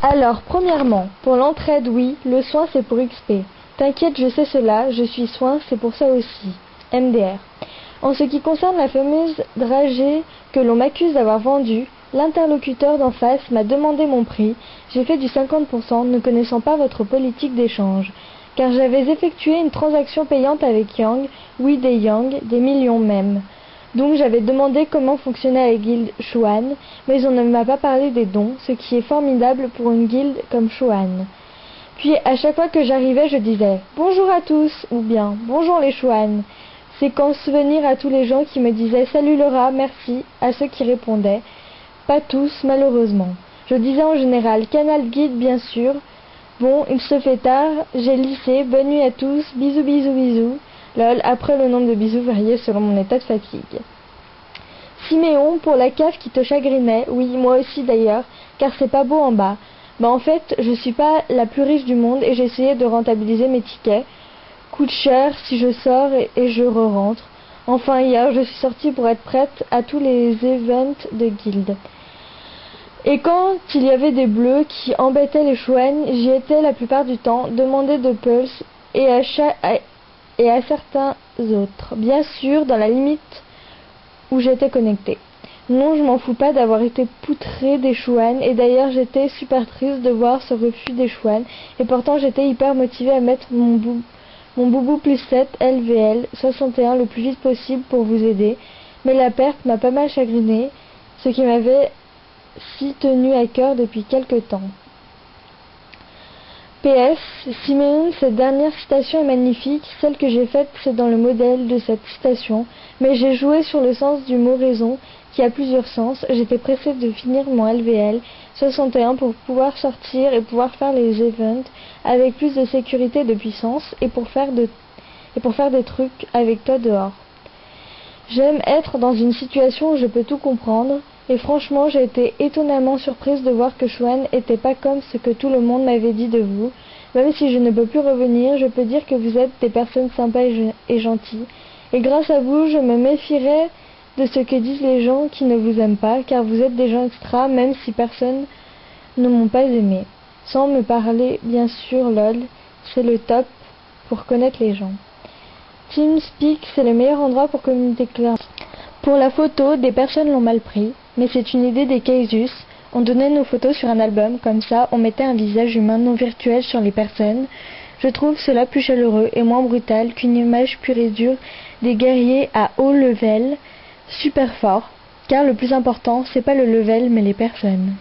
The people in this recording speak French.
Alors, premièrement, pour l'entraide, oui, le soin c'est pour XP. T'inquiète, je sais cela, je suis soin, c'est pour ça aussi. MDR. En ce qui concerne la fameuse dragée que l'on m'accuse d'avoir vendue, l'interlocuteur d'en face m'a demandé mon prix, j'ai fait du 50% ne connaissant pas votre politique d'échange, car j'avais effectué une transaction payante avec Yang, oui des Yang, des millions même. Donc j'avais demandé comment fonctionnait la guilde Shuan, mais on ne m'a pas parlé des dons, ce qui est formidable pour une guilde comme Shuan. Puis à chaque fois que j'arrivais, je disais « Bonjour à tous » ou bien « Bonjour les Shuan ». C'est qu'en souvenir à tous les gens qui me disaient « Salut le rat, merci » à ceux qui répondaient. Pas tous, malheureusement. Je disais en général « Canal guide, bien sûr ». Bon, il se fait tard, j'ai lissé, bonne nuit à tous, bisous bisous bisous. Lol, après le nombre de bisous variait selon mon état de fatigue. Siméon, pour la cave qui te chagrinait, oui, moi aussi d'ailleurs, car c'est pas beau en bas. Bah en fait, je suis pas la plus riche du monde et j'essayais de rentabiliser mes tickets. Coûte cher si je sors et je re-rentre. Enfin hier, je suis sortie pour être prête à tous les events de guilde. Et quand il y avait des bleus qui embêtaient les chouennes, j'y étais la plupart du temps, demander de pulse et à certains autres, bien sûr dans la limite où j'étais connectée. Non, je m'en fous pas d'avoir été poutrée des chouans, et d'ailleurs j'étais super triste de voir ce refus des chouans, et pourtant j'étais hyper motivée à mettre mon boubou plus 7 LVL 61 le plus vite possible pour vous aider, mais la perte m'a pas mal chagrinée, ce qui m'avait si tenu à cœur depuis quelque temps. PS, Siméon, cette dernière citation est magnifique, celle que j'ai faite c'est dans le modèle de cette citation, mais j'ai joué sur le sens du mot raison, qui a plusieurs sens, j'étais pressée de finir mon LVL 61 pour pouvoir sortir et pouvoir faire les events avec plus de sécurité et de puissance, et pour faire des trucs avec toi dehors. J'aime être dans une situation où je peux tout comprendre, et franchement j'ai été étonnamment surprise de voir que Shuan était pas comme ce que tout le monde m'avait dit de vous. Même si je ne peux plus revenir, je peux dire que vous êtes des personnes sympas et gentilles, et grâce à vous je me méfierai de ce que disent les gens qui ne vous aiment pas, car vous êtes des gens extra, même si personne ne m'ont pas aimé. Sans me parler, bien sûr, lol, c'est le top pour connaître les gens. TeamSpeak, c'est le meilleur endroit pour communiquer clairement. Pour la photo, des personnes l'ont mal pris, mais c'est une idée des Casus. On donnait nos photos sur un album, comme ça, on mettait un visage humain non virtuel sur les personnes. Je trouve cela plus chaleureux et moins brutal qu'une image pure et dure des guerriers à haut level, super forts, car le plus important, c'est pas le level, mais les personnes.